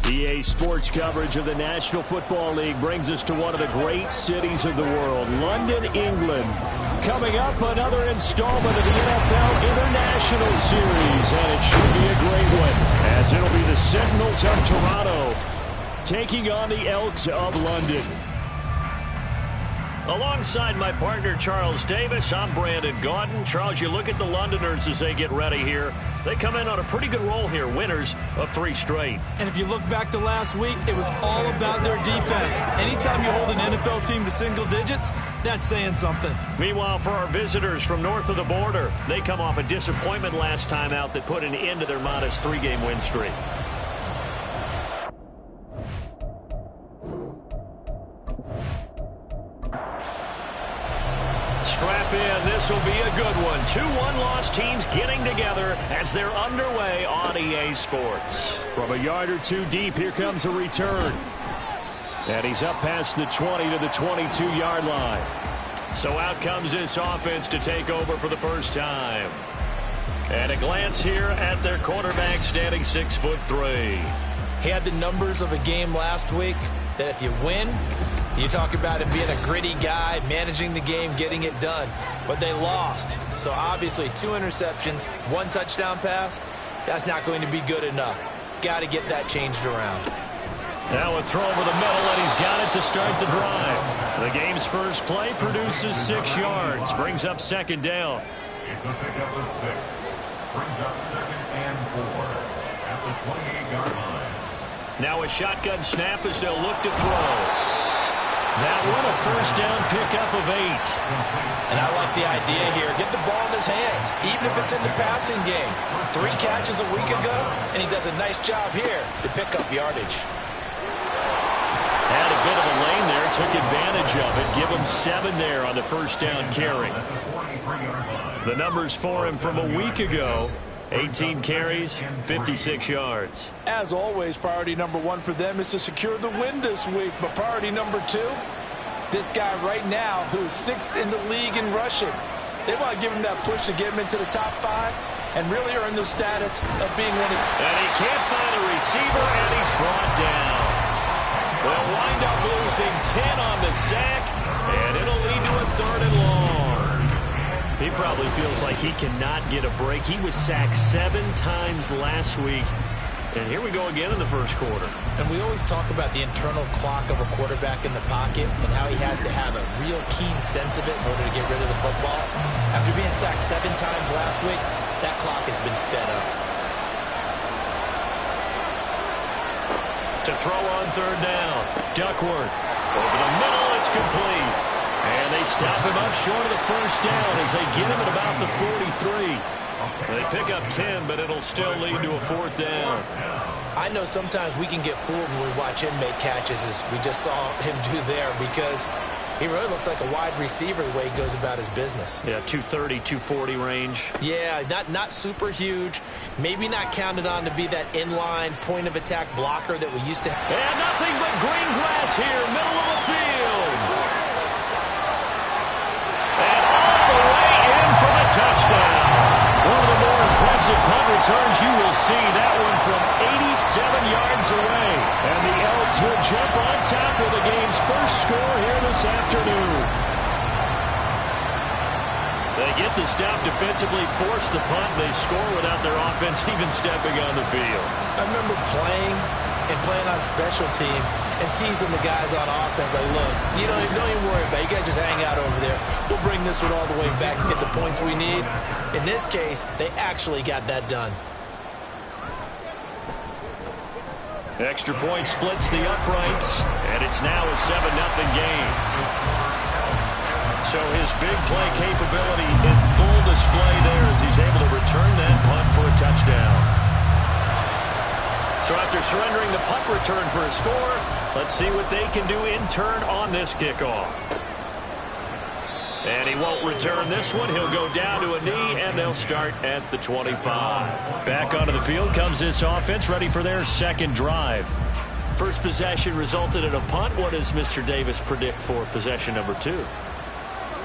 EA Sports coverage of the National Football League brings us to one of the great cities of the world, London, England. Coming up, another installment of the NFL International Series, and it should be a great one, as it'll be the Sentinels of Toronto taking on the Elks of London. Alongside my partner, Charles Davis, I'm Brandon Gaudin. Charles, you look at the Londoners as they get ready here. They come in on a pretty good roll here, winners of 3 straight. And if you look back to last week, it was all about their defense. Anytime you hold an NFL team to single digits, that's saying something. Meanwhile, for our visitors from north of the border, they come off a disappointment last time out that put an end to their modest 3-game win streak. Strap in, this will be a good one. 2 one-loss teams getting together as they're underway on EA Sports. From a yard or 2 deep, here comes a return. And he's up past the 20 to the 22-yard line. So out comes this offense to take over for the first time. And a glance here at their quarterback, standing 6'3". He had the numbers of a game last week that if you win, you talk about him being a gritty guy, managing the game, getting it done. But they lost. So obviously 2 interceptions, 1 touchdown pass, that's not going to be good enough. Got to get that changed around. Now a throw over the middle, and he's got it to start the drive. The game's first play produces 6 yards, brings up 2nd down. It's a pickup of 6. Brings up 2nd and 4 at the 28-yard line. Now a shotgun snap as they'll look to throw. That one a first down pickup of 8. And I like the idea here. Get the ball in his hands, even if it's in the passing game. 3 catches a week ago, and he does a nice job here to pick up yardage. Had a bit of a lane there, took advantage of it. Give him 7 there on the first down carry. The numbers for him from a week ago: 18 carries, 56 yards. As always, priority number 1 for them is to secure the win this week. But priority number 2, this guy right now who is 6th in the league in rushing. They want to give him that push to get him into the top 5 and really earn their status of being one of the... And he can't find a receiver, and he's brought down. They'll wind up losing 10 on the sack, and it'll lead to a 3rd and long. He probably feels like he cannot get a break. He was sacked 7 times last week. And here we go again in the first quarter. And we always talk about the internal clock of a quarterback in the pocket and how he has to have a real keen sense of it in order to get rid of the football. After being sacked 7 times last week, that clock has been sped up. To throw on 3rd down, Duckworth. Over the middle, it's complete. And they stop him up short of the first down as they get him at about the 43. They pick up 10, but it'll still lead to a 4th down. I know sometimes we can get fooled when we watch him make catches, as we just saw him do there, because he really looks like a wide receiver the way he goes about his business. Yeah, 230, 240 range. Yeah, not super huge. Maybe not counted on to be that inline point-of-attack blocker that we used to have. And nothing but green grass here, middle of the field. And all the way in for the touchdown. One of the more impressive punt returns you will see. That one from 87 yards away. And the Elks will jump on top of the game's first score here this afternoon. They get the stop defensively, force the punt, and they score without their offense even stepping on the field. I remember playing on special teams and teasing the guys on offense like, look, don't even worry about it. You guys just hang out over there. We'll bring this one all the way back and get the points we need. In this case, they actually got that done. Extra point splits the uprights, and it's now a 7-0 game. So his big play capability in full display there as he's able to return that punt for a touchdown. So after surrendering the punt return for a score, let's see what they can do in turn on this kickoff. And he won't return this one. He'll go down to a knee, and they'll start at the 25. Back onto the field comes this offense, ready for their 2nd drive. First possession resulted in a punt. What does Mr. Davis predict for possession number 2?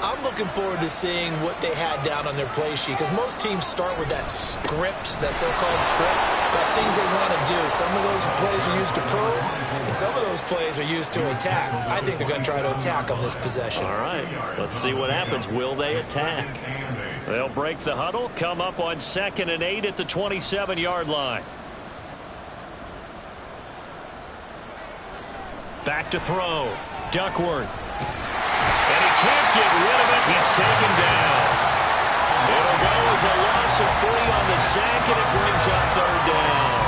I'm looking forward to seeing what they had down on their play sheet, because most teams start with that script, that so-called script, got things they want to do. Some of those plays are used to probe, and some of those plays are used to attack. I think they're going to try to attack on this possession. All right, let's see what happens. Will they attack? They'll break the huddle, come up on 2nd and 8 at the 27-yard line. Back to throw. Duckworth. And he can't get rid of it. He's taken down. It'll go as a loss of 3 on the sack, and it brings up 3rd down.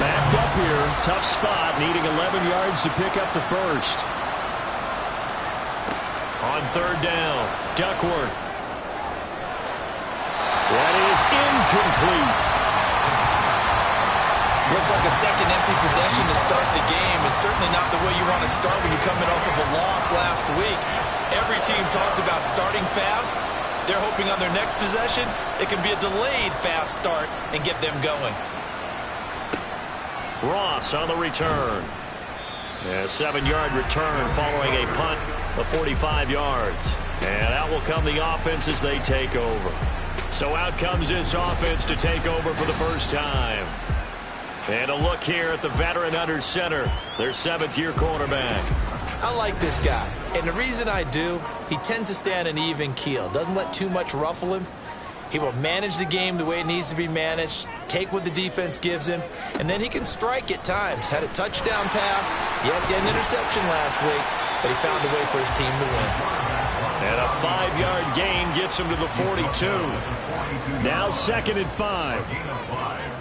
Backed up here. Tough spot, needing 11 yards to pick up the first. On 3rd down, Duckworth. That is incomplete. Looks like a second empty possession to start the game. It's certainly not the way you want to start when you're coming off of a loss last week. Every team talks about starting fast. They're hoping on their next possession it can be a delayed fast start and get them going. Ross on the return. A 7-yard return following a punt of 45 yards. And out will come the offense as they take over. So out comes this offense to take over for the first time. And a look here at the veteran under center, their 7th-year cornerback. I like this guy, and the reason I do, he tends to stay on an even keel. Doesn't let too much ruffle him. He will manage the game the way it needs to be managed, take what the defense gives him, and then he can strike at times. Had a touchdown pass. Yes, he had an interception last week, but he found a way for his team to win. And a 5-yard gain gets him to the 42. Now 2nd and 5.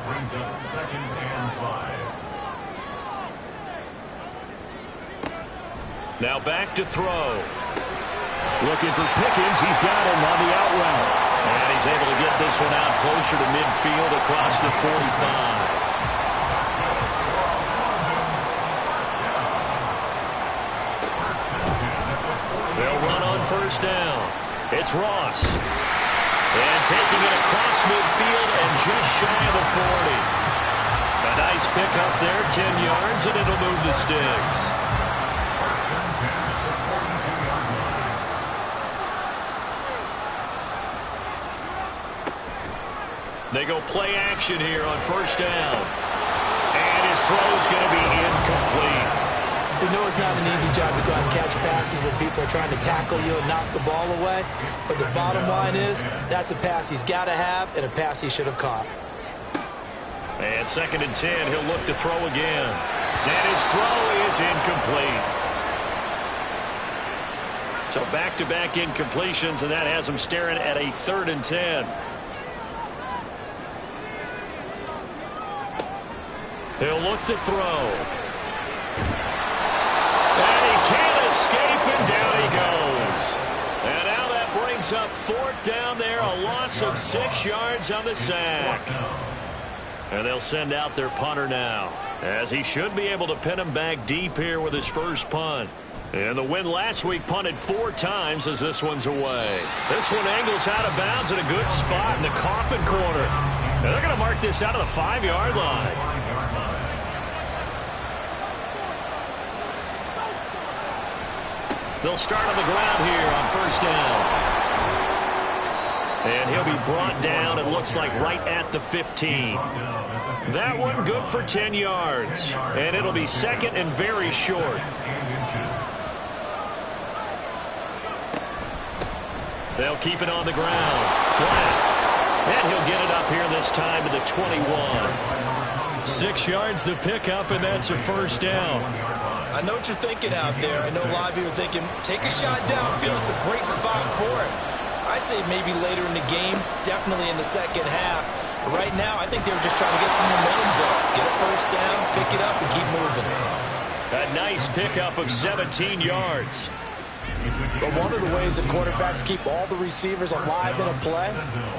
Brings up 2nd and 5. Now back to throw. Looking for Pickens. He's got him on the out route. And he's able to get this one out closer to midfield across the 45. They'll run on 1st down. It's Ross. And taking it across midfield and just shy of the 40. A nice pickup there, 10 yards, and it'll move the sticks. They go play action here on 1st down. And his throw's going to be incomplete. You know it's not an easy job to go out and catch passes when people are trying to tackle you and knock the ball away. But the bottom line is, that's a pass he's got to have and a pass he should have caught. And 2nd and 10, he'll look to throw again. And his throw is incomplete. So back-to-back incompletions, and that has him staring at a 3rd and 10. He'll look to throw. And he can't escape, and down he goes. And now that brings up 4th down there, a loss of 6 yards on the sack. And they'll send out their punter now, as he should be able to pin him back deep here with his first punt. And the win last week punted 4 times as this one's away. This one angles out of bounds at a good spot in the coffin corner. And they're going to mark this out of the 5-yard line. They'll start on the ground here on 1st down. And he'll be brought down, it looks like, right at the 15. That one good for 10 yards. And it'll be 2nd and very short. They'll keep it on the ground. Black. And he'll get it up here this time to the 21. 6 yards the pickup, and that's a 1st down. I know what you're thinking out there. I know a lot of you are thinking, take a shot downfield. It's a great spot for it. I'd say maybe later in the game, definitely in the 2nd half. But right now, I think they were just trying to get some momentum going. Get a 1st down, pick it up, and keep moving. A nice pickup of 17 yards. But one of the ways that quarterbacks keep all the receivers alive in a play,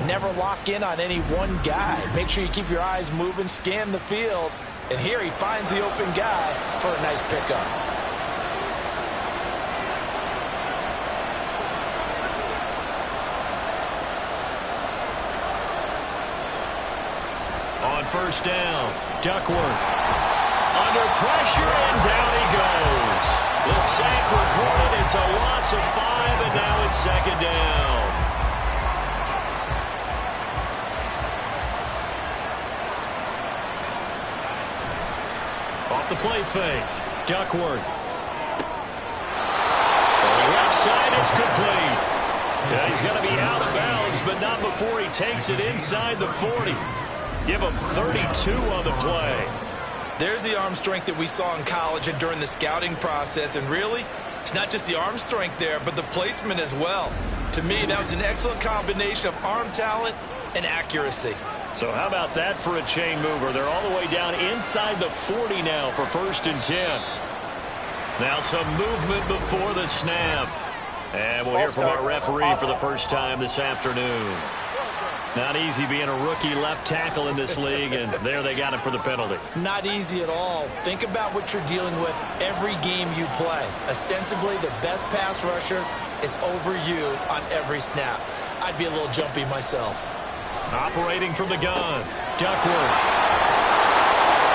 never lock in on any one guy. Make sure you keep your eyes moving, scan the field. And here he finds the open guy for a nice pickup. On 1st down, Duckworth. Under pressure, and down he goes. The sack recorded. It's a loss of 5, and now it's second down. Off the play fake. Duckworth. For the left side, it's complete. Yeah, he's going to be out of bounds, but not before he takes it inside the 40. Give him 32 on the play. There's the arm strength that we saw in college and during the scouting process. And really, it's not just the arm strength there, but the placement as well. To me, that was an excellent combination of arm talent and accuracy. So how about that for a chain mover? They're all the way down inside the 40 now for 1st and 10. Now some movement before the snap. And we'll hear from our referee for the first time this afternoon. Not easy being a rookie left tackle in this league, and there they got him for the penalty. Not easy at all. Think about what you're dealing with every game you play. Ostensibly, the best pass rusher is over you on every snap. I'd be a little jumpy myself. Operating from the gun, Duckworth.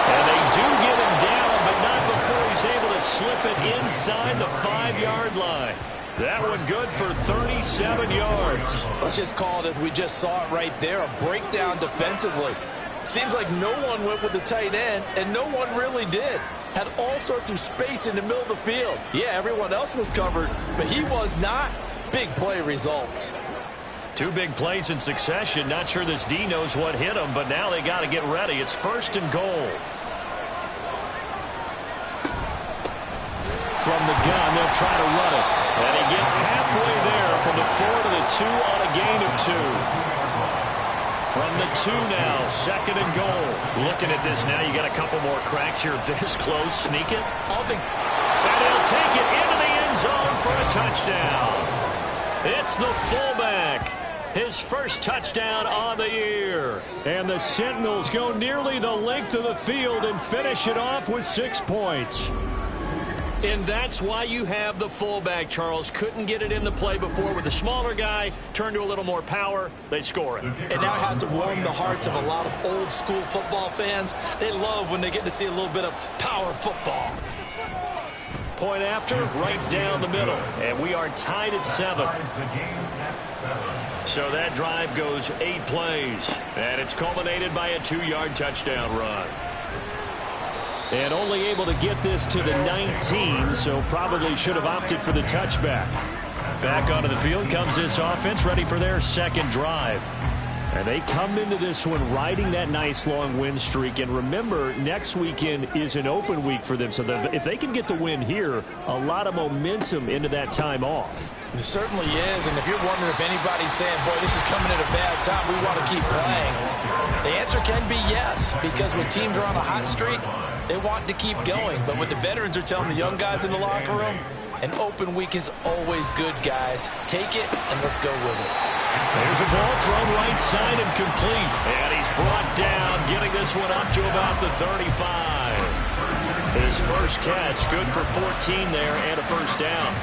And they do get him down, but not before he's able to slip it inside the 5-yard line. That one good for 37 yards. Let's just call it as we just saw it right there, a breakdown defensively. Seems like no one went with the tight end, and no one really did. Had all sorts of space in the middle of the field. Yeah, everyone else was covered, but he was not. Big play results. 2 big plays in succession. Not sure this D knows what hit him, but now they got to get ready. It's 1st and goal. From the gun, they'll try to run it. And he gets halfway there from the 4 to the 2 on a gain of 2. From the 2 now, 2nd and goal. Looking at this now, you got a couple more cracks here. This close, sneak it. And he'll take it into the end zone for a touchdown. It's the fullback. His first touchdown on the year. And the Sentinels go nearly the length of the field and finish it off with 6 points. And that's why you have the fullback, Charles. Couldn't get it in the play before with the smaller guy. Turned to a little more power. They score it. And now has to warm the hearts of a lot of old school football fans. They love when they get to see a little bit of power football. Point after, right down the middle. And we are tied at 7. So that drive goes 8 plays. And it's culminated by a 2-yard touchdown run. And only able to get this to the 19, so probably should have opted for the touchback. Back onto the field comes this offense, ready for their 2nd drive. And they come into this one riding that nice long win streak. And remember, next weekend is an open week for them. So if they can get the win here, a lot of momentum into that time off. It certainly is. And if you're wondering if anybody's saying, boy, this is coming at a bad time, we want to keep playing, the answer can be yes. Because when teams are on a hot streak, they want to keep going. But what the veterans are telling the young guys in the locker room, an open week is always good, guys. Take it and let's go with it. There's a ball thrown right side and complete. And he's brought down, getting this one up to about the 35. His first catch, good for 14 there and a first down.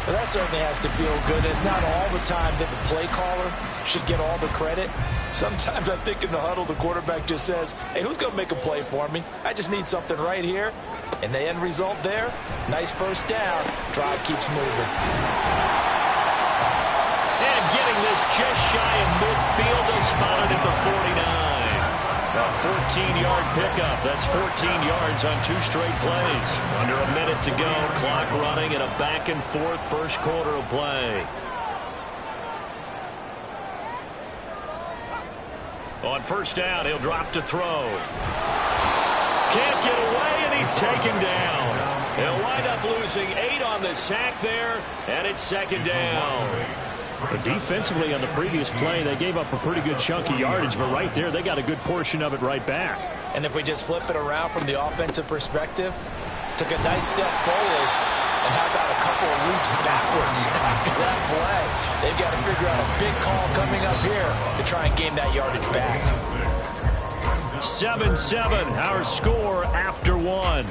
Well, that certainly has to feel good. It's not all the time that the play caller should get all the credit. Sometimes I think in the huddle, the quarterback just says, hey, who's going to make a play for me? I just need something right here. And the end result there, nice first down. Drive keeps moving. And getting this just shy of midfield, they spotted at the 49. A 14-yard pickup. That's 14 yards on 2 straight plays. Under a minute to go, clock running, and a back-and-forth first quarter of play. On first down, he'll drop to throw. Can't get away, and he's taken down. He'll wind up losing 8 on the sack there, and it's 2nd down. But defensively on the previous play, they gave up a pretty good chunk of yardage, but right there, they got a good portion of it right back. And if we just flip it around from the offensive perspective, took a nice step forward, and how about a couple of leaps backwards after that play? They've got to figure out a big call coming up here to try and gain that yardage back. 7-7, our score after 1.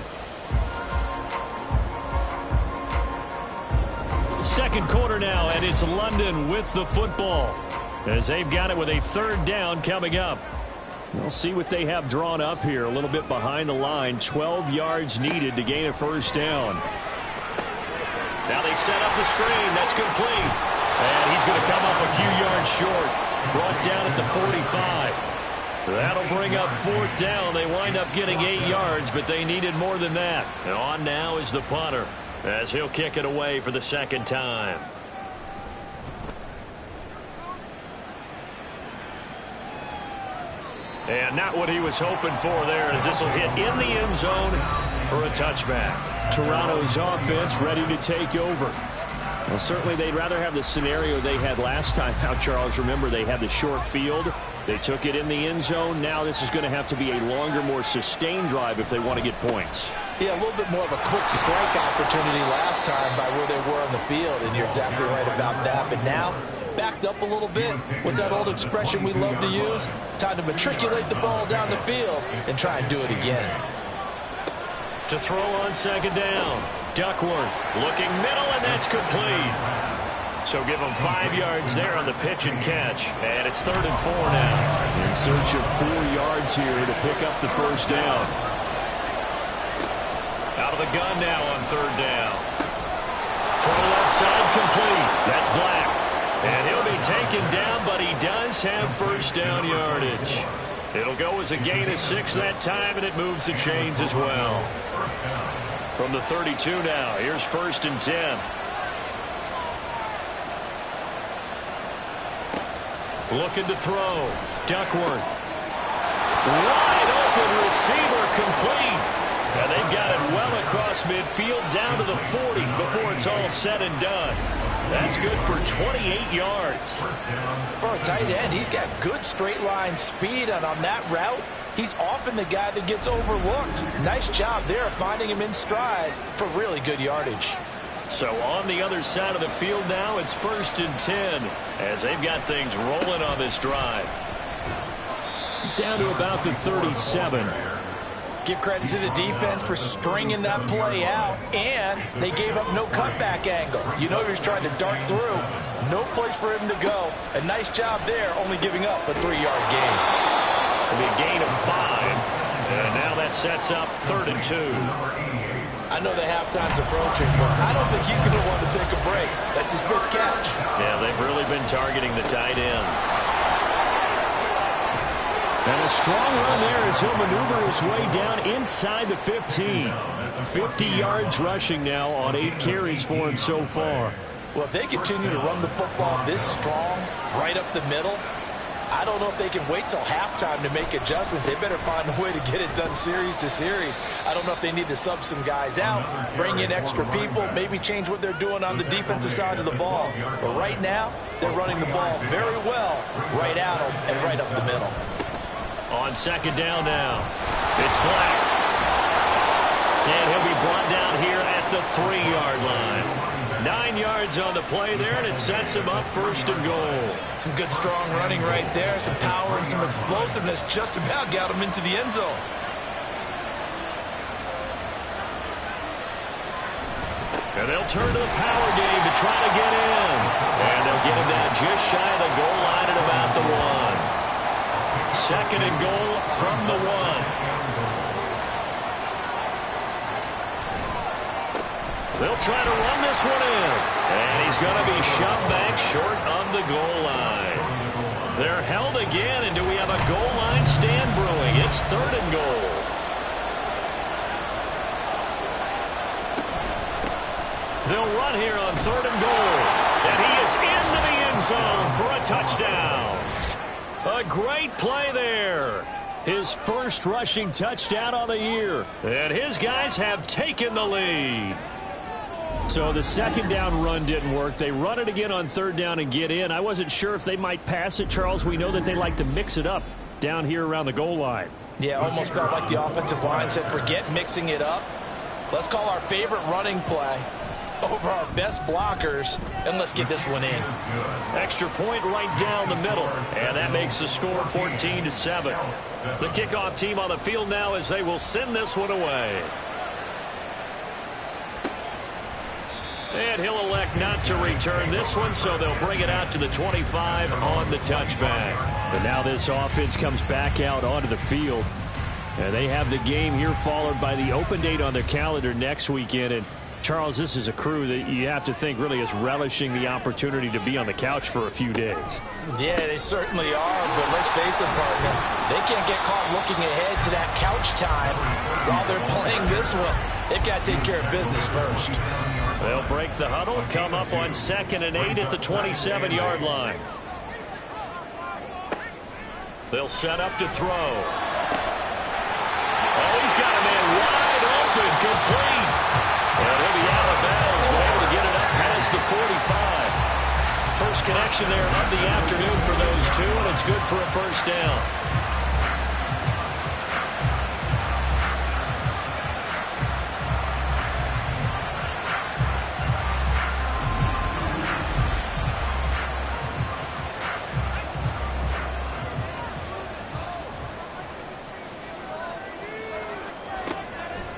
Second quarter now, and it's London with the football as they've got it with a 3rd down coming up. We'll see what they have drawn up here. A little bit behind the line. 12 yards needed to gain a first down. Now they set up the screen. That's complete. And he's going to come up a few yards short. Brought down at the 45. That'll bring up 4th down. They wind up getting 8 yards, but they needed more than that. And on now is the punter, as he'll kick it away for the 2nd time. And not what he was hoping for there, as this will hit in the end zone for a touchback. Toronto's offense ready to take over. Well, certainly they'd rather have the scenario they had last time out, Charles. Remember, they had the short field. They took it in the end zone. Now this is going to have to be a longer, more sustained drive if they want to get points. Yeah, a little bit more of a quick strike opportunity last time by where they were on the field, and you're exactly right about that. But now, backed up a little bit. What's that old expression we love to use? Time to matriculate the ball down the field and try and do it again. To throw on 2nd down. Duckworth looking middle, and that's complete. So give them 5 yards there on the pitch and catch. And it's 3rd and 4 now. In search of 4 yards here to pick up the 1st down. Out of the gun now on 3rd down. Throw left side complete. That's Black. And he'll be taken down, but he does have 1st down yardage. It'll go as a gain of 6 that time, and it moves the chains as well. From the 32 now, here's 1st and 10. Looking to throw. Duckworth. Wide open receiver complete. And they've got it well across midfield down to the 40 before it's all said and done. That's good for 28 yards. For a tight end, he's got good straight line speed, and on that route, he's often the guy that gets overlooked. Nice job there finding him in stride for really good yardage. So on the other side of the field now, it's 1st and 10 as they've got things rolling on this drive. Down to about the 37. Give credit to the defense for stringing that play out, and they gave up no cutback angle. You know he was trying to dart through. No place for him to go. A nice job there, only giving up a 3-yard gain. It'll be a gain of 5. And now that sets up 3rd and 2. I know the halftime's approaching, but I don't think he's going to want to take a break. That's his 5th catch. Yeah, they've really been targeting the tight end. And a strong run there as he'll maneuver his way down inside the 15. 50 yards rushing now on 8 carries for him so far. Well, if they continue to run the football this strong, right up the middle, I don't know if they can wait till halftime to make adjustments. They better find a way to get it done series to series. I don't know if they need to sub some guys out, bring in extra people, maybe change what they're doing on the defensive side of the ball. But right now, they're running the ball very well right at them and right up the middle. On 2nd down now, it's Black. And he'll be brought down here at the 3-yard line. 9 yards on the play there, and it sets him up 1st and goal. Some good strong running right there, some power and some explosiveness just about got him into the end zone. And they'll turn to the power game to try to get in. And they'll get him down just shy of the goal line at about the 1. 2nd and goal from the 1. They'll try to run this one in. And he's going to be shoved back short of the goal line. They're held again, and do we have a goal line stand brewing? It's 3rd and goal. They'll run here on 3rd and goal. And he is into the end zone for a touchdown. A great play there. His first rushing touchdown on the year. And his guys have taken the lead. So the 2nd down run didn't work. They run it again on 3rd down and get in. I wasn't sure if they might pass it, Charles. We know that they like to mix it up down here around the goal line. Yeah, almost felt like the offensive line said, forget mixing it up. Let's call our favorite running play over our best blockers, and let's get this one in. Extra point right down the middle, and that makes the score 14-7. The kickoff team on the field now as they will send this one away. And he'll elect not to return this one, so they'll bring it out to the 25 on the touchback. But now this offense comes back out onto the field. And they have the game here followed by the open date on their calendar next weekend. And Charles, this is a crew that you have to think really is relishing the opportunity to be on the couch for a few days. Yeah, they certainly are, but let's face it, partner. They can't get caught looking ahead to that couch time while they're playing this one. They've got to take care of business first. They'll break the huddle, come up on 2nd and 8 at the 27-yard line. They'll set up to throw. Oh, he's got a man wide open, complete. And he'll be out of bounds, but able to get it up past the 45. First connection there of the afternoon for those two, and it's good for a first down.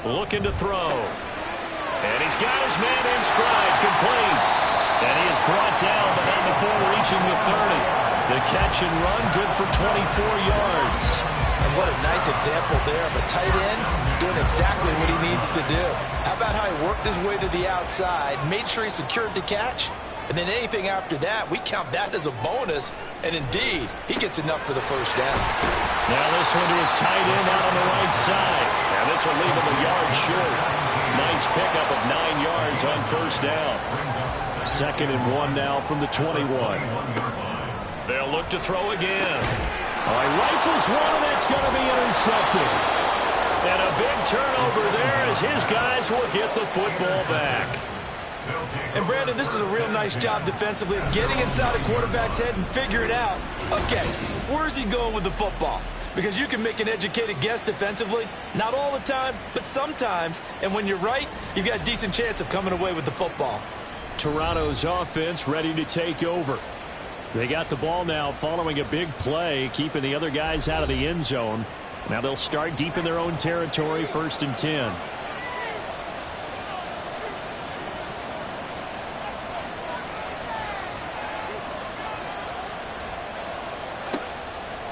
Looking to throw. And he's got his man in stride, complete. And he is brought down, but not before reaching the 30. The catch and run, good for 24 yards. And what a nice example there of a tight end doing exactly what he needs to do. How about how he worked his way to the outside, made sure he secured the catch, and then anything after that, we count that as a bonus. And indeed, he gets enough for the first down. Now this one to his tight end out on the right side. And this will leave him a yard short. Nice pickup of 9 yards on first down. 2nd and 1 now from the 21. They'll look to throw again. All right, rifles one, and that's going to be intercepted. And a big turnover there as his guys will get the football back. And Brandon, this is a real nice job defensively of getting inside a quarterback's head and figuring out, okay, where's he going with the football? Because you can make an educated guess defensively, not all the time, but sometimes. And when you're right, you've got a decent chance of coming away with the football. Toronto's offense ready to take over. They got the ball now following a big play, keeping the other guys out of the end zone. Now they'll start deep in their own territory, 1st and 10.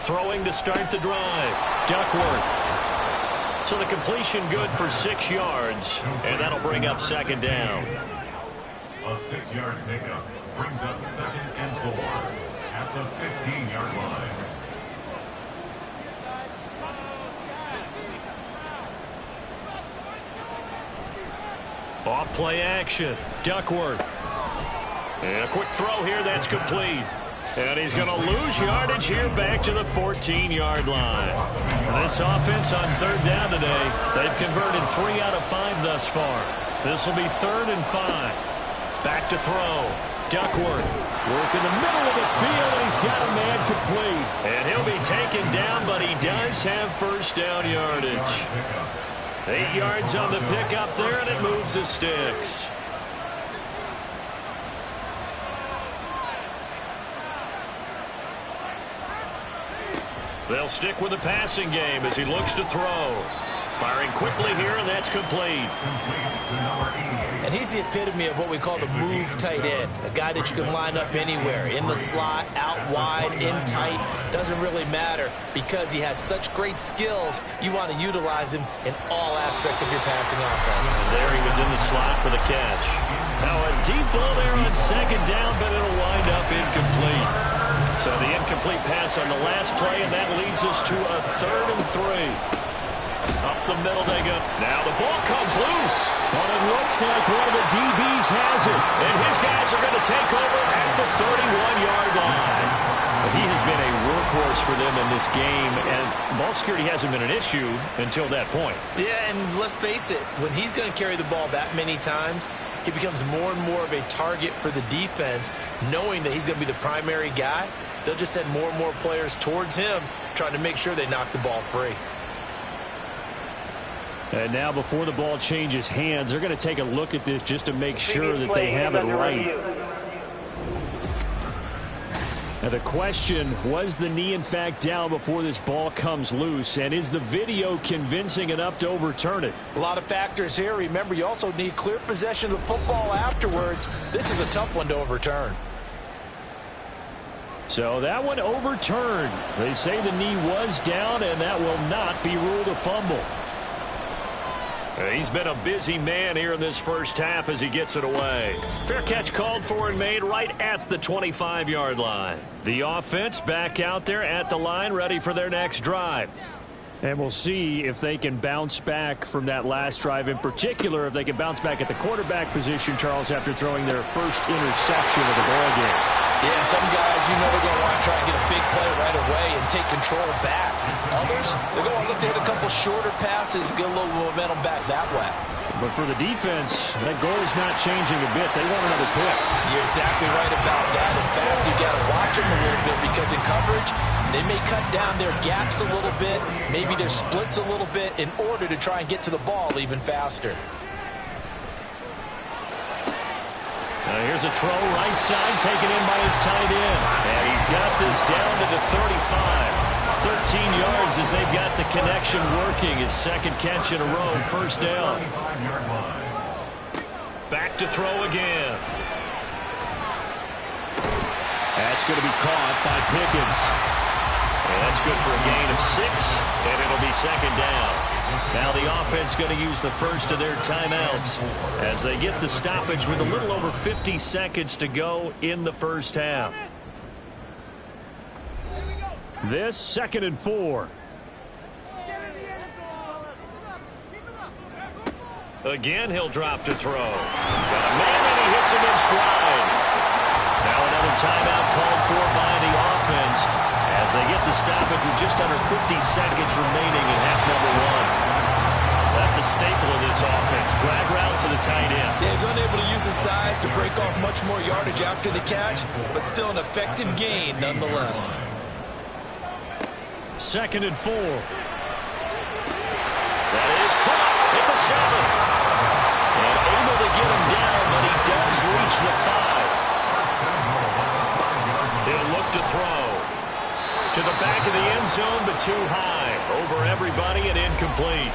Throwing to start the drive. Duckworth. So the completion good for 6 yards, and that'll bring up 2nd down. A 6-yard pickup brings up 2nd and 4 at the 15-yard line. Off play action. Duckworth. And a quick throw here that's complete. And he's going to lose yardage here back to the 14-yard line. This offense on 3rd down today, they've converted 3 out of 5 thus far. This will be 3rd and 5. Back to throw. Duckworth. Work in the middle of the field, and he's got a man complete. And he'll be taken down, but he does have first down yardage. 8 yards on the pickup there, and it moves the sticks. They'll stick with the passing game as he looks to throw. Firing quickly here, and that's complete. And he's the epitome of what we call the move tight end. A guy that you can line up anywhere, in the slot, out wide, in tight. Doesn't really matter because he has such great skills. You want to utilize him in all aspects of your passing offense. And there he was in the slot for the catch. Now a deep ball there on 2nd down, but it'll wind up incomplete. So the incomplete pass on the last play, and that leads us to a 3rd and 3. Up the middle they go. Now the ball comes loose. But it looks like one of the DBs has it. And his guys are going to take over at the 31-yard line. He has been a workhorse for them in this game, and ball security hasn't been an issue until that point. Yeah, and let's face it, when he's going to carry the ball that many times, he becomes more and more of a target for the defense, knowing that he's going to be the primary guy. They'll just send more and more players towards him, trying to make sure they knock the ball free. And now before the ball changes hands, they're going to take a look at this just to make sure that they have it right. Now the question, was the knee in fact down before this ball comes loose? And is the video convincing enough to overturn it? A lot of factors here. Remember, you also need clear possession of the football afterwards. This is a tough one to overturn. So that one overturned. They say the knee was down, and that will not be ruled a fumble. He's been a busy man here in this first half as he gets it away. Fair catch called for and made right at the 25-yard line. The offense back out there at the line, ready for their next drive. And we'll see if they can bounce back from that last drive, in particular if they can bounce back at the quarterback position, Charles, after throwing their first interception of the ballgame. Yeah, some guys, they're going to want to try and get a big play right away and take control back. Others, they're going to look to hit a couple shorter passes, get a little momentum back that way. But for the defense, that goal is not changing a bit. They want another pick. You're exactly right about that. In fact, you got to watch them a little bit because in coverage, they may cut down their gaps a little bit, maybe their splits a little bit in order to try and get to the ball even faster. Here's a throw right side taken in by his tight end. And he's got this down to the 35. 13 yards as they've got the connection working. His second catch in a row, first down. Back to throw again. That's going to be caught by Pickens. And that's good for a gain of 6, and it'll be second down. Now the offense going to use the first of their timeouts as they get the stoppage with a little over 50 seconds to go in the first half. This 2nd and 4. Again, he'll drop to throw. Got a man, and he hits him in stride. Now another timeout called for by the offense as they get the stoppage with just under 50 seconds remaining in half number 1. That's a staple of this offense. Drag route to the tight end. Yeah, he's unable to use his size to break off much more yardage after the catch, but still an effective gain nonetheless. 2nd and 4. That is caught at the 7. And able to get him down, but he does reach the 5. He'll look to throw. To the back of the end zone, but too high. Over everybody and incomplete.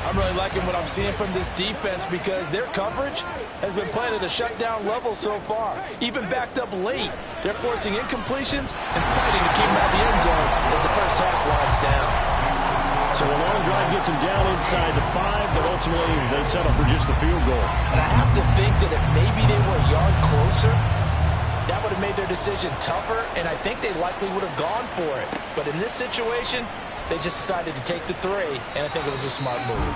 I'm really liking what I'm seeing from this defense because their coverage has been playing at a shutdown level so far. Even backed up late, they're forcing incompletions and fighting to keep them out of the end zone as the first half winds down. So a long drive gets them down inside the 5, but ultimately they settle for just the field goal. And I have to think that if maybe they were a yard closer, that would have made their decision tougher, and I think they likely would have gone for it. But in this situation, they just decided to take the 3, and I think it was a smart move.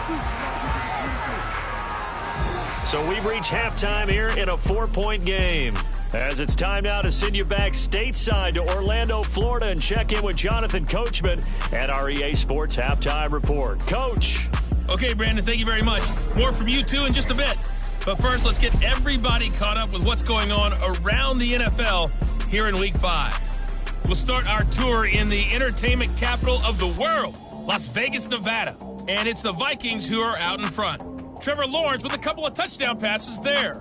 So we've reached halftime here in a 4-point game. As it's time now to send you back stateside to Orlando, Florida, and check in with Jonathan Coachman at our EA Sports Halftime Report. Coach. Okay, Brandon, thank you very much. More from you, too, in just a bit. But first, let's get everybody caught up with what's going on around the NFL here in Week 5. We'll start our tour in the entertainment capital of the world, Las Vegas, Nevada. And it's the Vikings who are out in front. Trevor Lawrence with a couple of touchdown passes there.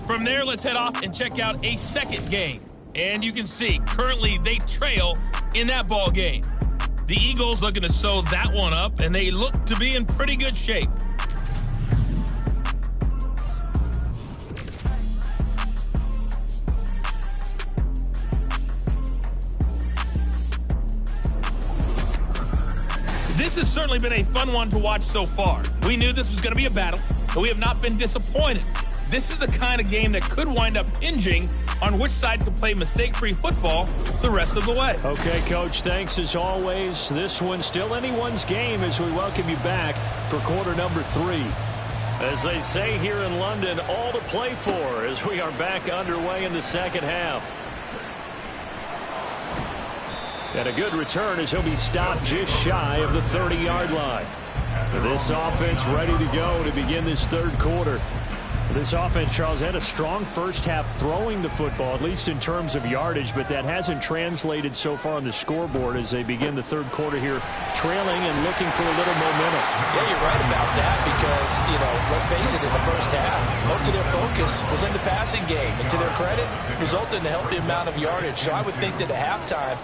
From there, let's head off and check out a second game. And you can see, currently they trail in that ball game. The Eagles looking to sew that one up, and they look to be in pretty good shape. This has certainly been a fun one to watch so far. We knew this was going to be a battle, and we have not been disappointed. This is the kind of game that could wind up hinging on which side can play mistake-free football the rest of the way. Okay, Coach, thanks as always. This one's still anyone's game as we welcome you back for quarter number 3. As they say here in London, all to play for as we are back underway in the second half. And a good return as he'll be stopped just shy of the 30-yard line. This offense ready to go to begin this third quarter. This offense, Charles, had a strong first half throwing the football, at least in terms of yardage, but that hasn't translated so far on the scoreboard as they begin the third quarter here, trailing and looking for a little momentum. Yeah, you're right about that because, let's face it, in the first half, most of their focus was in the passing game, and to their credit, resulted in a healthy amount of yardage. So I would think that at halftime,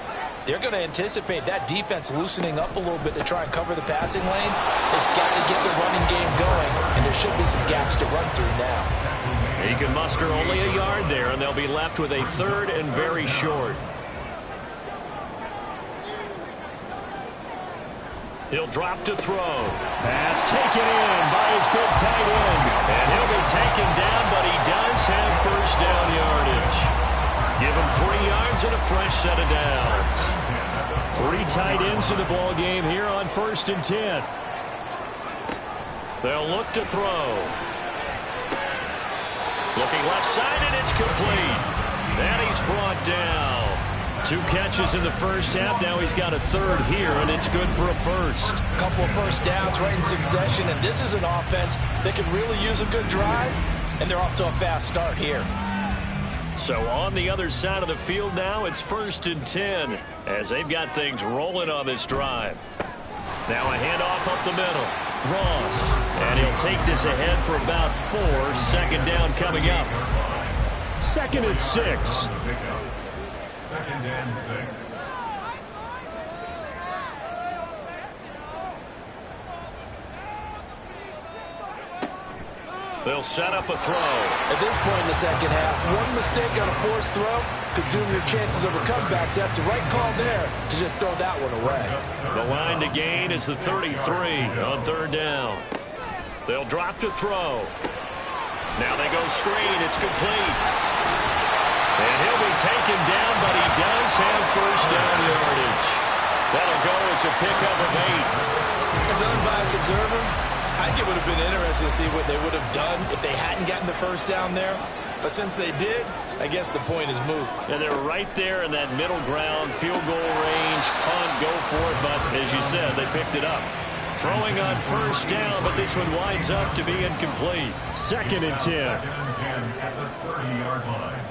they're going to anticipate that defense loosening up a little bit to try and cover the passing lanes. They've got to get the running game going, and there should be some gaps to run through now. He can muster only a yard there, and they'll be left with a third and very short. He'll drop to throw. Pass taken in by his big tight end. And he'll be taken down, but he does have first down yardage. Give him 3 yards and a fresh set of downs. 3 tight ends in the ball game here on 1st and 10. They'll look to throw. Looking left side, and it's complete. And he's brought down. 2 catches in the first half. Now he's got a 3rd here, and it's good for a first. Couple of first downs right in succession, and this is an offense that can really use a good drive, and they're off to a fast start here. So on the other side of the field now, it's 1st and 10 as they've got things rolling on this drive. Now a handoff up the middle. Ross, and he'll take this ahead for about 4. 2nd down coming up. 2nd and 6. 2nd and 6. They'll set up a throw. At this point in the second half, one mistake on a forced throw could doom your chances of a comeback. So that's the right call there to just throw that one away. The line to gain is the 33 on 3rd down. They'll drop to throw. Now they go screen. It's complete. And he'll be taken down, but he does have first down yardage. That'll go as a pickup of 8. As an unbiased observer, I think it would have been interesting to see what they would have done if they hadn't gotten the first down there. But since they did, I guess the point is moot. And they're right there in that middle ground, field goal range, punt, go for it. But as you said, they picked it up. Throwing on first down, but this one winds up to be incomplete. 2nd and 10. 2nd and 10 at the 30-yard line.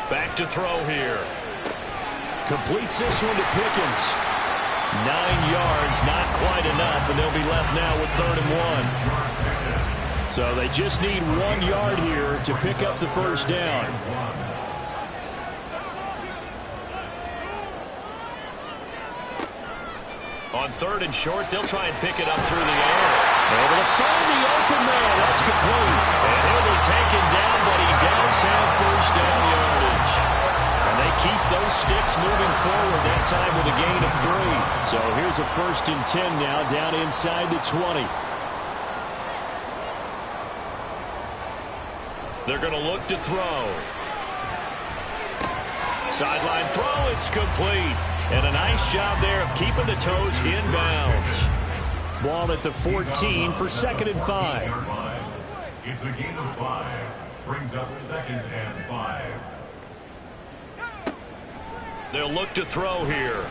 Back to throw here. Completes this one to Pickens. 9 yards, not quite enough, and they'll be left now with 3rd and 1. So they just need 1 yard here to pick up the first down. On 3rd and short, they'll try and pick it up through the air. Able to find the open man. That's complete. And he'll be taken down, but he does have first down yardage. And they keep those sticks moving forward, that time with a gain of 3. So here's a 1st and 10 now, down inside the 20. They're going to look to throw. Sideline throw, it's complete. And a nice job there of keeping the toes inbounds. Ball at the 14 for 2nd and 5. It's a gain of 5. Brings up 2nd and 5. They'll look to throw here.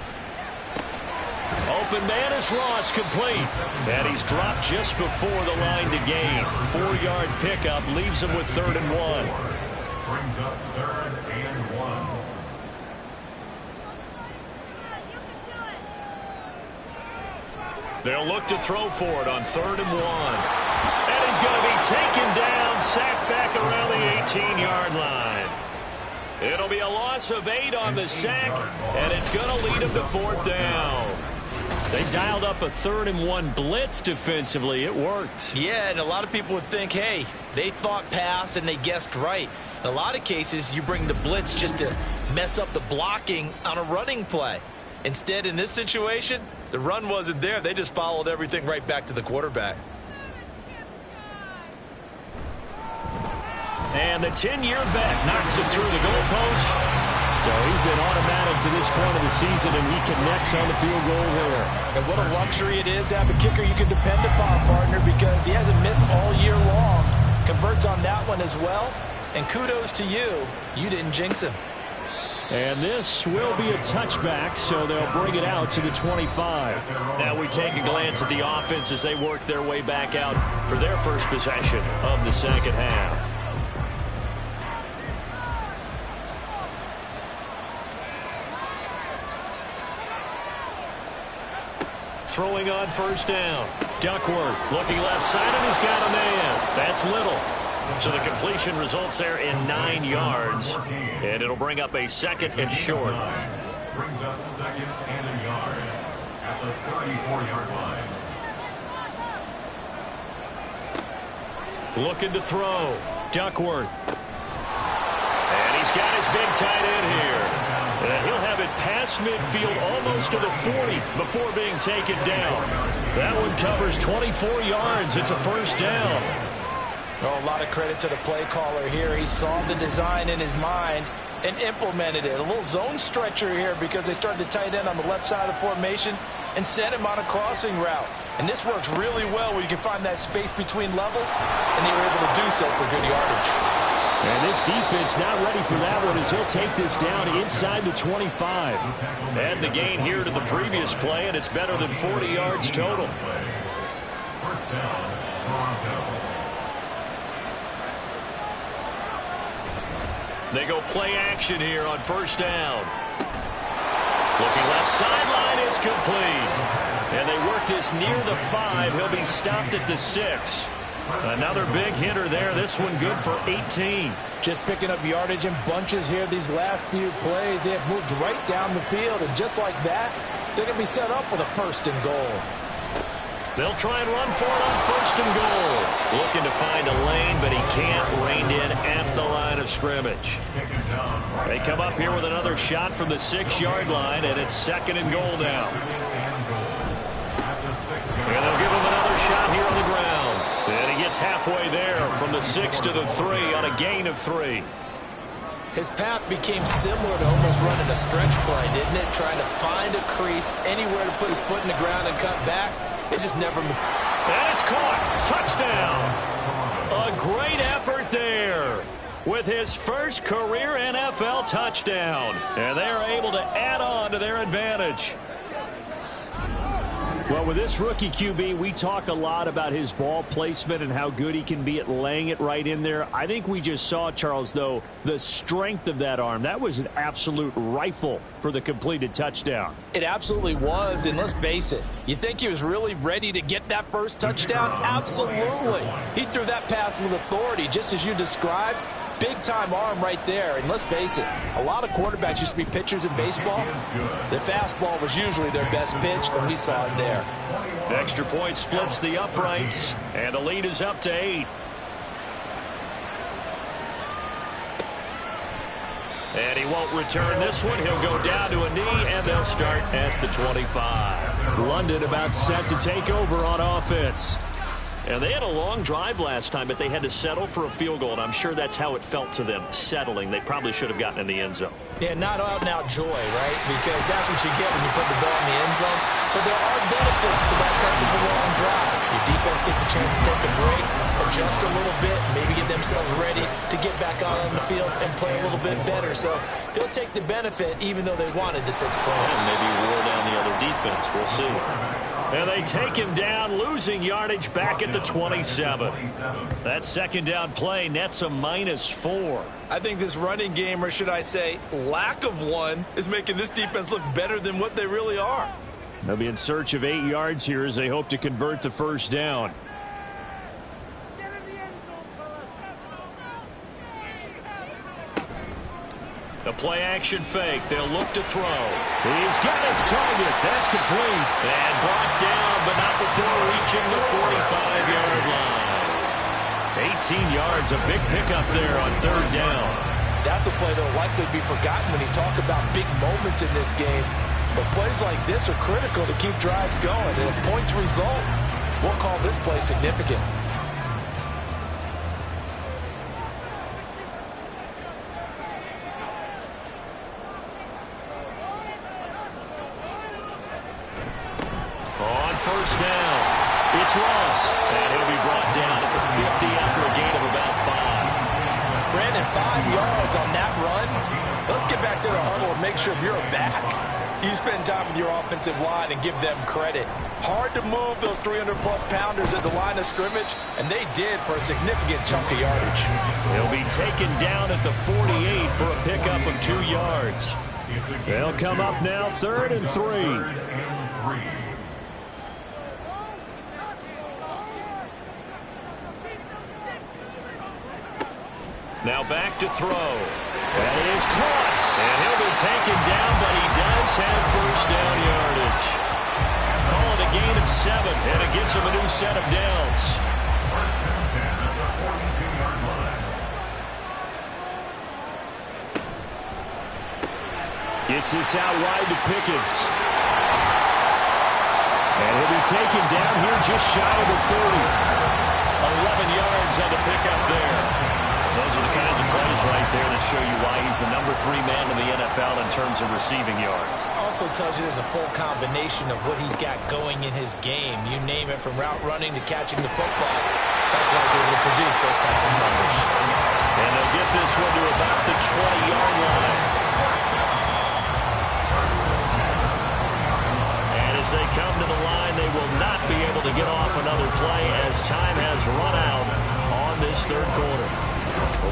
Open man is Ross, complete. And he's dropped just before the line to gain. 4-yard pickup leaves him with 3rd and 1. Brings up 3rd and 1. They'll look to throw for it on 3rd and 1. And he's going to be taken down, sacked back around the 18-yard line. It'll be a loss of 8 on the sack, and it's going to lead him to 4th down. They dialed up a 3rd and 1 blitz defensively. It worked. Yeah, and a lot of people would think, hey, they thought pass and they guessed right. In a lot of cases, you bring the blitz just to mess up the blocking on a running play. Instead, in this situation, the run wasn't there. They just followed everything right back to the quarterback. And the 10-year vet knocks it through the goalpost. So he's been automatic to this point of the season, and he connects on the field goal there. And what a luxury it is to have a kicker you can depend upon, partner, because he hasn't missed all year long. Converts on that one as well. And kudos to you. You didn't jinx him. And this will be a touchback, so they'll bring it out to the 25. Now we take a glance at the offense as they work their way back out for their first possession of the second half. Throwing on first down. Duckworth looking left side, and he's got a man. That's Little. So the completion results there in 9 yards. And it'll bring up a 2nd and short. Brings up 2nd and a yard at the 34-yard line. Looking to throw. Duckworth. And he's got his big tight end here. And he'll have it past past midfield, almost to the 40 before being taken down. That one covers 24 yards. It's a first down. Oh, a lot of credit to the play caller here. He saw the design in his mind and implemented it. A little zone stretcher here because they started the tight end on the left side of the formation and sent him on a crossing route. And this works really well where you can find that space between levels, and they were able to do so for good yardage. And this defense not ready for that one as he'll take this down inside the 25. Add the gain here to the previous play, and it's better than 40 yards total. First down, Toronto. They go play action here on first down. Looking left sideline, it's complete. And they work this near the 5. He'll be stopped at the 6. Another big hitter there. This one good for 18. Just picking up yardage in bunches here these last few plays. They have moved right down the field, and just like that, they're going to be set up with a first and goal. They'll try and run for it on first and goal. Looking to find a lane, but he can't. Reined in at the line of scrimmage. They come up here with another shot from the 6-yard line, and it's second and goal now. And they'll give him another shot here on the ground. And he gets halfway there from the 6 to the 3 on a gain of 3. His path became similar to almost running a stretch play, didn't it? Trying to find a crease, anywhere to put his foot in the ground and cut back. It just never... And it's caught. Touchdown. A great effort there with his first career NFL touchdown. And they are able to add on to their advantage. Well, with this rookie QB, we talk a lot about his ball placement and how good he can be at laying it right in there. I think we just saw, Charles, though, the strength of that arm. That was an absolute rifle for the completed touchdown. It absolutely was, and let's face it, you think he was really ready to get that first touchdown? Absolutely. He threw that pass with authority, just as you described. Big-time arm right there, and let's face it, a lot of quarterbacks used to be pitchers in baseball. The fastball was usually their best pitch, and we saw it there. Extra point splits the uprights, and the lead is up to 8. And he won't return this one. He'll go down to a knee, and they'll start at the 25. London about set to take over on offense. And they had a long drive last time, but they had to settle for a field goal, and I'm sure that's how it felt to them, settling. They probably should have gotten in the end zone. Yeah, not out-and-out joy, right? Because that's what you get when you put the ball in the end zone. But there are benefits to that type of a long drive. Your defense gets a chance to take a break, adjust a little bit, maybe get themselves ready to get back out on the field and play a little bit better. So they'll take the benefit even though they wanted the 6 points. And maybe wore down the other defense. We'll see. And they take him down, losing yardage back at the 27. That second down play nets a -4. I think this running game, or should I say lack of one, is making this defense look better than what they really are. They'll be in search of 8 yards here as they hope to convert the first down. The play action fake. They'll look to throw. He's got his target. That's complete. And brought down, but not before reaching the 45-yard line. 18 yards, a big pickup there on third down. That's a play that will likely be forgotten when you talk about big moments in this game. But plays like this are critical to keep drives going. And if points result, we'll call this play significant. First down. It's Ross. And he'll be brought down at the 50 after a gain of about 5. Brandon, 5 yards on that run. Let's get back to the huddle and make sure you're back. You spend time with your offensive line and give them credit. Hard to move those 300-plus pounders at the line of scrimmage, and they did for a significant chunk of yardage. He'll be taken down at the 48 for a pickup of 2 yards. They'll come up now, 3rd and 3. Now back to throw. That is caught. And he'll be taken down, but he does have first down yardage. Call it a gain of 7, and it gets him a new set of downs. First and 10 at the 42-yard line. Gets this out wide to Pickens. And he'll be taken down here just shy of the 30. 11 yards on the pickup there. Those are the kinds of plays right there that show you why he's the number 3 man in the NFL in terms of receiving yards. Also tells you there's a full combination of what he's got going in his game. You name it, from route running to catching the football. That's why he's able to produce those types of numbers. And they'll get this one to about the 20-yard line. And as they come to the line, they will not be able to get off another play as time has run out on this third quarter.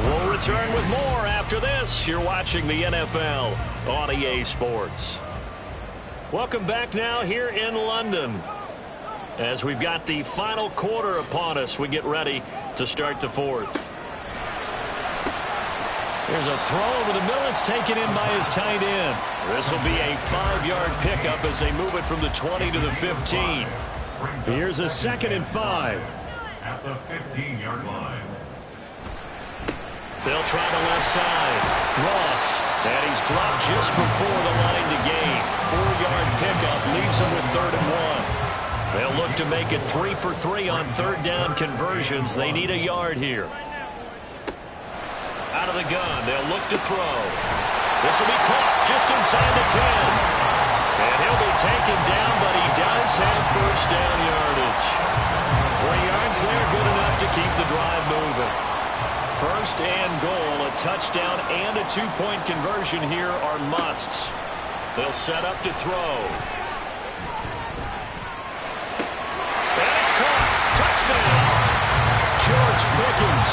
We'll return with more after this. You're watching the NFL on EA Sports. Welcome back now here in London. As we've got the final quarter upon us, we get ready to start the fourth. Here's a throw over the middle. It's taken in by his tight end. This will be a 5-yard pickup as they move it from the 20 to the 15. Here's a 2nd and 5. At the 15-yard line. They'll try the left side. Ross. And he's dropped just before the line to gain. 4-yard pickup leaves him with 3rd and 1. They'll look to make it 3 for 3 on 3rd down conversions. They need a yard here. Out of the gun. They'll look to throw. This will be caught just inside the 10. And he'll be taken down, but he does have 1st down yardage. 3 yards there, good enough to keep the drive moving. 1st and goal, a touchdown and a 2-point conversion here are musts. They'll set up to throw. And it's caught. Touchdown. George Pickens.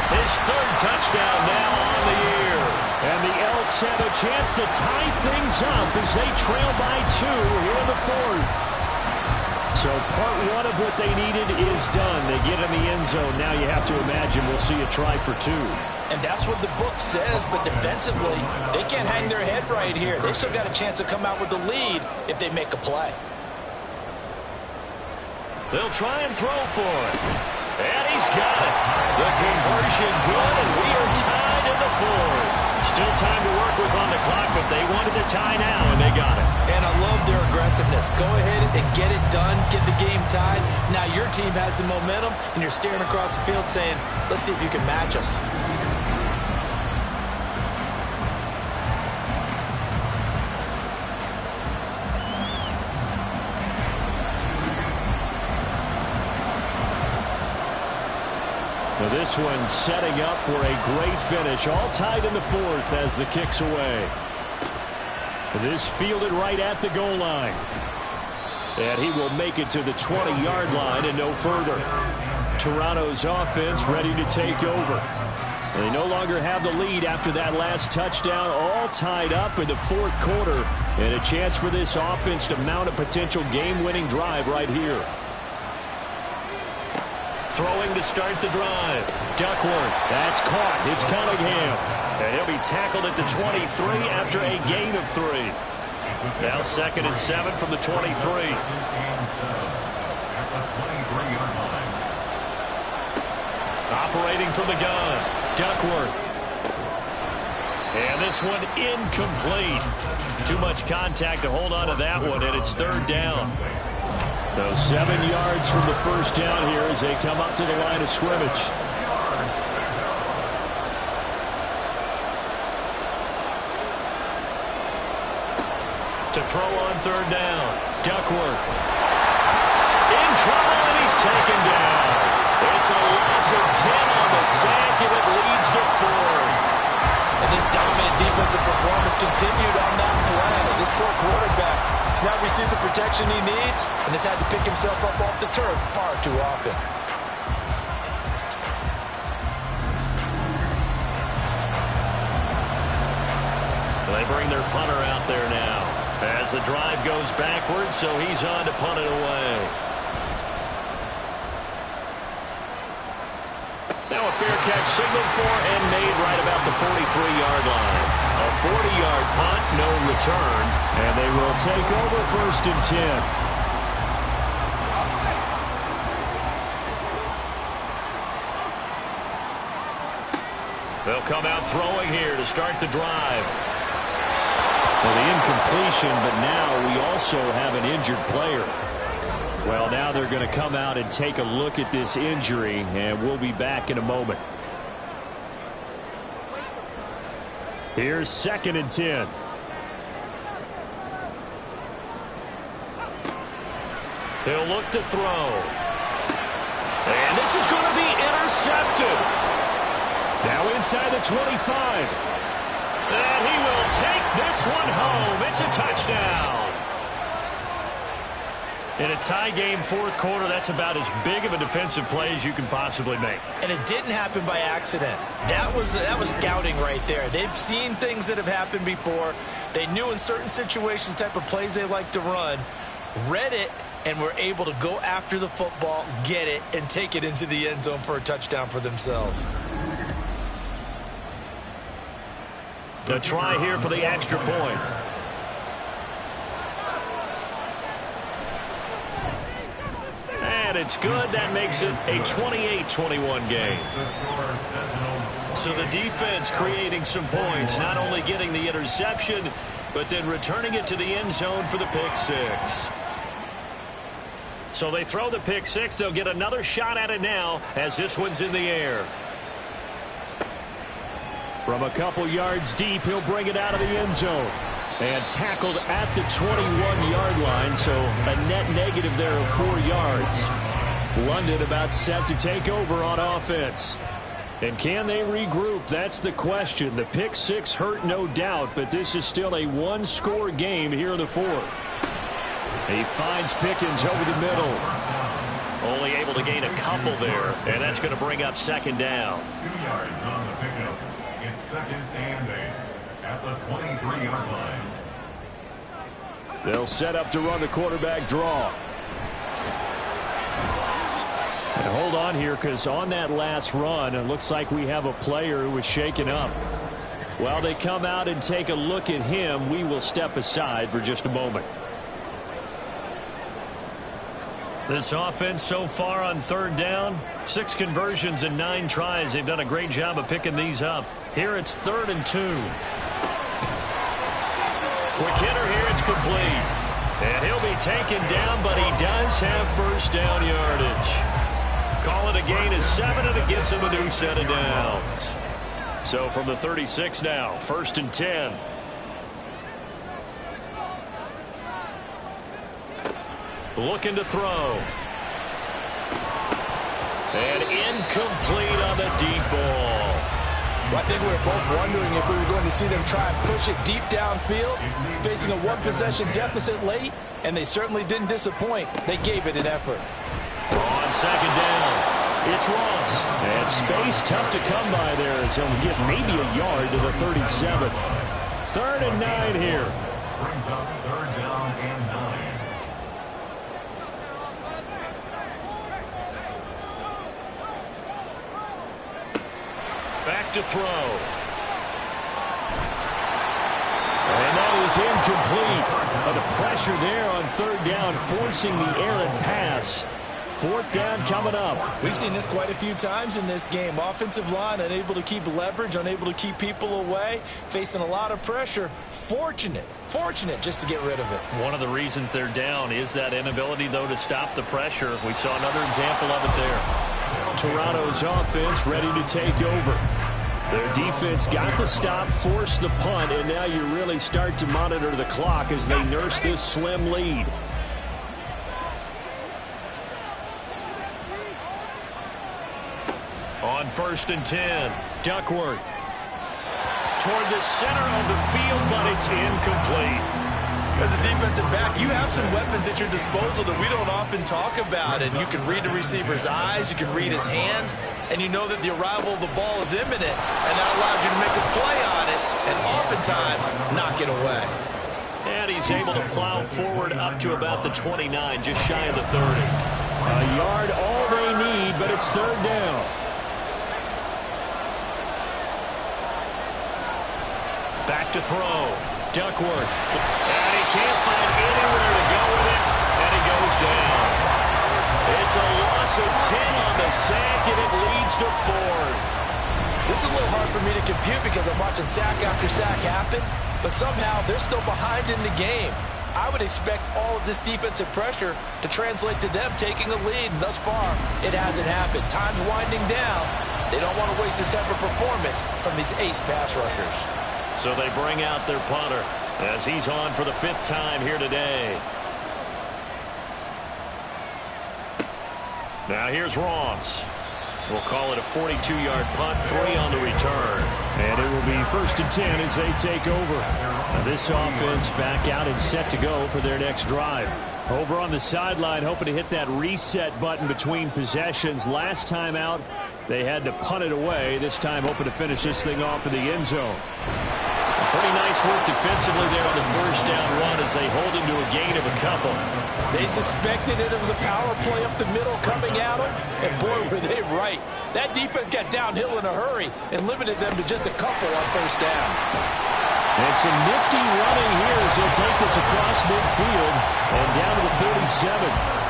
His 3rd touchdown now on the year. And the Elks have a chance to tie things up as they trail by 2 here in the 4th. So part 1 of what they needed is done. They get in the end zone. Now you have to imagine we'll see a try for 2. And that's what the book says, but defensively, they can't hang their head right here. They've still got a chance to come out with the lead if they make a play. They'll try and throw for it. And he's got it. The conversion good, and we are tied in the 4th. Still time to work with on the clock, but they wanted to tie now, and they got it. And I love their aggressiveness. Go ahead and get it done, get the game tied. Now your team has the momentum, and you're staring across the field saying, let's see if you can match us. Now this one setting up for a great finish. All tied in the 4th as the kick's away. This fielded right at the goal line. And he will make it to the 20-yard line and no further. Toronto's offense ready to take over. They no longer have the lead after that last touchdown. All tied up in the 4th quarter. And a chance for this offense to mount a potential game-winning drive right here. Throwing to start the drive. Duckworth. That's caught. It's Cunningham. And he'll be tackled at the 23 after a gain of 3. Now 2nd and 7 from the 23. Operating from the gun. Duckworth. And this one incomplete. Too much contact to hold on to that one, and it's 3rd down. So 7 yards from the 1st down here as they come up to the line of scrimmage. To throw on 3rd down. Duckworth. In trouble, and he's taken down. It's a loss of 10 on the sack, and it leads to 4th. And this dominant defensive performance continued on that play. This poor quarterback has not received the protection he needs and has had to pick himself up off the turf far too often. They bring their punter out there now as the drive goes backwards, so he's on to punt it away. Now a fair catch signaled for and made right about the 43-yard line. A 40-yard punt, no return. And they will take over 1st and 10. They'll come out throwing here to start the drive. Well, the incompletion, but now we also have an injured player. Well, now they're going to come out and take a look at this injury, and we'll be back in a moment. Here's 2nd and 10. He'll look to throw. And this is going to be intercepted. Now inside the 25. And he will take this one home. It's a touchdown. In a tie game, 4th quarter, that's about as big of a defensive play as you can possibly make. And it didn't happen by accident. That was scouting right there. They've seen things that have happened before. They knew in certain situations the type of plays they like to run, read it, and were able to go after the football, get it, and take it into the end zone for a touchdown for themselves. A try here for the extra point. And it's good. That makes it a 28-21 game. So the defense creating some points, not only getting the interception, but then returning it to the end zone for the pick 6. So they throw the pick 6. They'll get another shot at it now as this one's in the air. From a couple yards deep, he'll bring it out of the end zone. And tackled at the 21-yard line, so a net negative there of 4 yards. London about set to take over on offense. And can they regroup? That's the question. The pick 6 hurt, no doubt, but this is still a one-score game here in the 4th. He finds Pickens over the middle. Only able to gain a couple there, and that's going to bring up 2nd down. 2 yards on the pickup. It's 2nd and 8 at the 23-yard line. They'll set up to run the quarterback draw. And hold on here, because on that last run, it looks like we have a player who was shaken up. While they come out and take a look at him, we will step aside for just a moment. This offense so far on 3rd down, 6 conversions and 9 tries. They've done a great job of picking these up. Here it's 3rd and 2. Quick hitter here, it's complete. And he'll be taken down, but he does have 1st down yardage. Call it a gain of 7, and it gets him a new set of downs. So from the 36 now, 1st and 10. Looking to throw. And incomplete on the deep ball. Well, I think we were both wondering if we were going to see them try and push it deep downfield, facing a one-possession deficit late, and they certainly didn't disappoint. They gave it an effort. On 2nd down, it's Ross. And space tough to come by there as he'll get maybe a yard to the 37. 3rd and 9 here. Brings up 3rd down and 9. Back to throw. And that is incomplete. But the pressure there on 3rd down, forcing the errant pass. 4th down coming up. We've seen this quite a few times in this game. Offensive line unable to keep leverage, unable to keep people away, facing a lot of pressure. Fortunate just to get rid of it. One of the reasons they're down is that inability, though, to stop the pressure. We saw another example of it there. Toronto's offense ready to take over. Their defense got the stop, forced the punt, and now you really start to monitor the clock as they nurse this slim lead. On 1st and 10, Duckworth. toward the center of the field, but it's incomplete. As a defensive back, you have some weapons at your disposal that we don't often talk about, and you can read the receiver's eyes, you can read his hands, and you know that the arrival of the ball is imminent, and that allows you to make a play on it, and oftentimes knock it away. And he's able to plow forward up to about the 29, just shy of the 30. A yard all they need, but it's 3rd down. Back to throw. Duckworth. And he can't find anywhere to go with it, and he goes down. It's a loss of 10 on the sack, and it leads to 4th. This is a little hard for me to compute because I'm watching sack after sack happen, but somehow they're still behind in the game. I would expect all of this defensive pressure to translate to them taking a lead, and thus far, it hasn't happened. Time's winding down. They don't want to waste this type of performance from these ace pass rushers. So they bring out their punter as he's on for the 5th time here today. Now here's Ross. We'll call it a 42-yard punt, 3 on the return. And it will be 1st and 10 as they take over. Now this offense back out and set to go for their next drive. Over on the sideline, hoping to hit that reset button between possessions. Last time out, they had to punt it away. This time hoping to finish this thing off in the end zone. Pretty nice work defensively there on the 1st down run as they hold him to a gain of a couple. They suspected it was a power play up the middle coming at them, and boy, were they right. That defense got downhill in a hurry and limited them to just a couple on 1st down. And some nifty running here as he'll take this across midfield and down to the 47.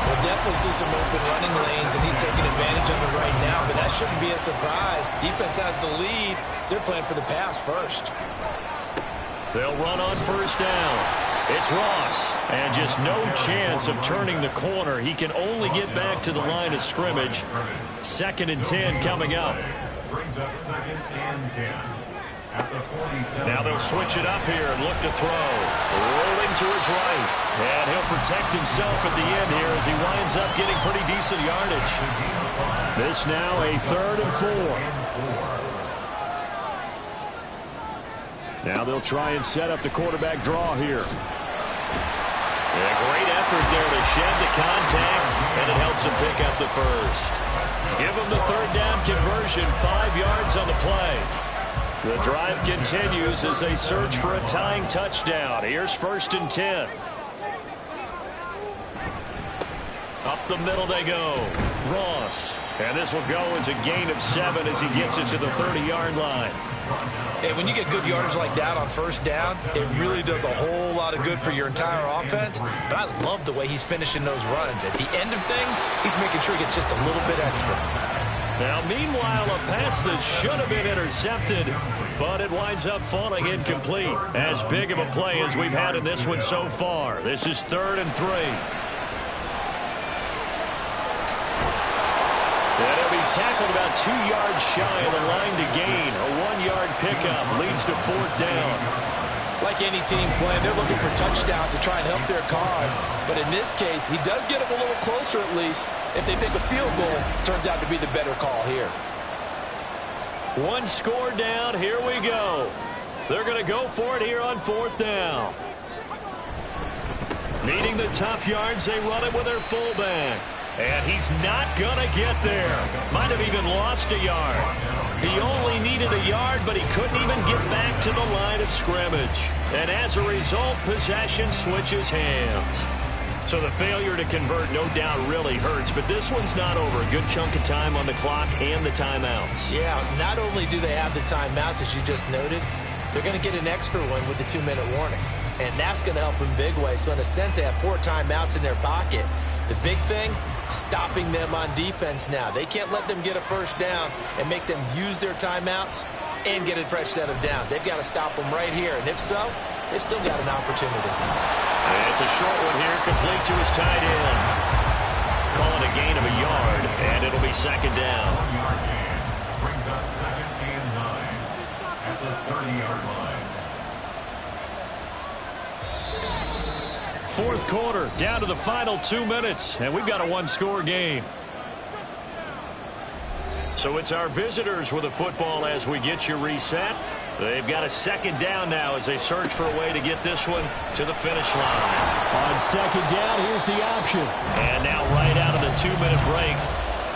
We'll definitely see some open running lanes, and he's taking advantage of it right now, but that shouldn't be a surprise. Defense has the lead. They're playing for the pass first. They'll run on 1st down. It's Ross, and just no chance of turning the corner. He can only get back to the line of scrimmage. 2nd and 10 coming up. Brings up 2nd and 10. Now they'll switch it up here and look to throw. Rolling to his right. And he'll protect himself at the end here as he winds up getting pretty decent yardage. This now a 3rd and 4. Now they'll try and set up the quarterback draw here. Yeah, great effort there to shed the contact, and it helps him pick up the 1st. Give him the 3rd down conversion, 5 yards on the play. The drive continues as they search for a tying touchdown. Here's 1st and 10. Up the middle they go. Ross. And this will go as a gain of 7 as he gets it to the 30-yard line. And when you get good yardage like that on 1st down, it really does a whole lot of good for your entire offense. But I love the way he's finishing those runs. At the end of things, he's making sure he gets just a little bit extra. Now, meanwhile, a pass that should have been intercepted, but it winds up falling incomplete. As big of a play as we've had in this one so far. This is 3rd and 3. And he'll be tackled about 2 yards shy of the line to gain. A 1-yard pickup leads to 4th down. Like any team playing, they're looking for touchdowns to try and help their cause. But in this case, he does get them a little closer at least. If they think a field goal turns out to be the better call here. 1 score down. Here we go. They're going to go for it here on 4th down. Needing the tough yards, they run it with their fullback. And he's not going to get there. Might have even lost a yard. He only needed a yard, but he couldn't even get back to the line of scrimmage. And as a result, possession switches hands. So the failure to convert no doubt really hurts, but this one's not over. A good chunk of time on the clock and the timeouts. Yeah, not only do they have the timeouts, as you just noted, they're going to get an extra one with the 2-minute warning. And that's going to help in big way. So in a sense, they have 4 timeouts in their pocket. The big thing, stopping them on defense now. They can't let them get a 1st down and make them use their timeouts and get a fresh set of downs. They've got to stop them right here. And if so, they've still got an opportunity. And it's a short one here, complete to his tight end. Calling a gain of a yard, and it'll be 2nd down. 1-yard gain. Brings up 2nd and 9 at the 30-yard line. 4th quarter, down to the final 2 minutes, and we've got a 1-score game. So it's our visitors with the football as we get you reset. They've got a 2nd down now as they search for a way to get this one to the finish line. On 2nd down, here's the option. And now right out of the 2-minute break,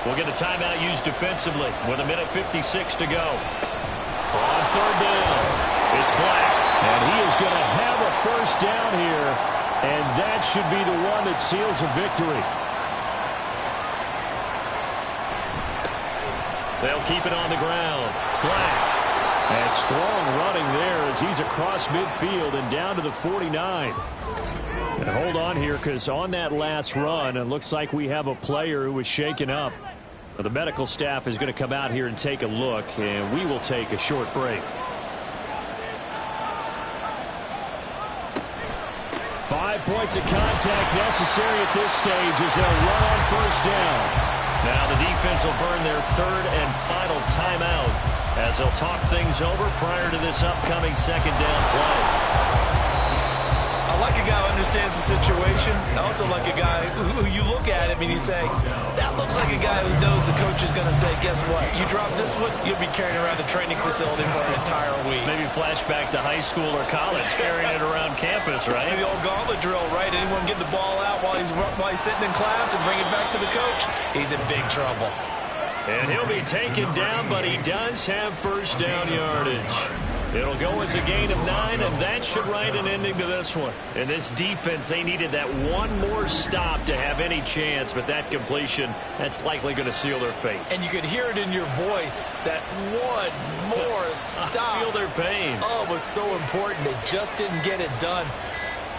we'll get a timeout used defensively with 1:56 to go. On 3rd down, it's Black. And he is going to have a 1st down here, and that should be the one that seals a victory. They'll keep it on the ground. Black. And strong running there as he's across midfield and down to the 49. And hold on here, because on that last run, it looks like we have a player who was shaken up. The medical staff is going to come out here and take a look, and we will take a short break. 5 points of contact necessary at this stage as they'll run on first down. Now the defense will burn their third and final timeout as they'll talk things over prior to this upcoming second down play. I like a guy who understands the situation. I also like a guy who you look at him and you say, that looks like a guy who knows the coach is going to say, guess what? You drop this one, you'll be carrying around the training facility for an entire week. Maybe flashback to high school or college, carrying it around campus, right? The old gauntlet drill, right? Anyone get the ball out while he's sitting in class and bring it back to the coach? He's in big trouble. And he'll be taken down, but he does have first down yardage. It'll go as a gain of 9, and that should write an ending to this one. And this defense, they needed that one more stop to have any chance, but that completion, that's likely going to seal their fate. And you could hear it in your voice, that one more stop. I feel their pain. Oh, it was so important. They just didn't get it done.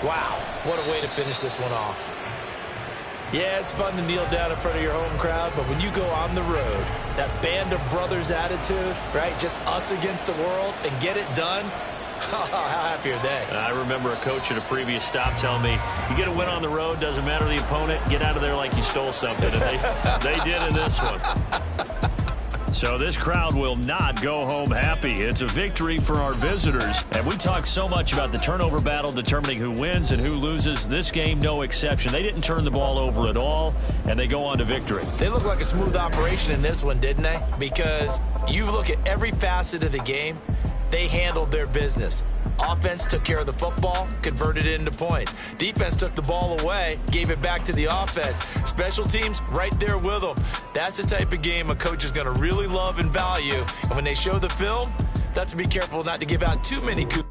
Wow, what a way to finish this one off. Yeah, it's fun to kneel down in front of your home crowd, but when you go on the road, that band of brothers attitude, right, just us against the world, and get it done, how happy are they? I remember a coach at a previous stop telling me, you get a win on the road, doesn't matter the opponent, get out of there like you stole something. And they did in this one. So this crowd will not go home happy. It's a victory for our visitors. And we talk so much about the turnover battle determining who wins and who loses. This game, no exception. They didn't turn the ball over at all, and they go on to victory. They look like a smooth operation in this one, didn't they? Because you look at every facet of the game, they handled their business. Offense took care of the football, converted it into points. Defense took the ball away, gave it back to the offense. Special teams, right there with them. That's the type of game a coach is going to really love and value. And when they show the film, that's to be careful not to give out too many coups.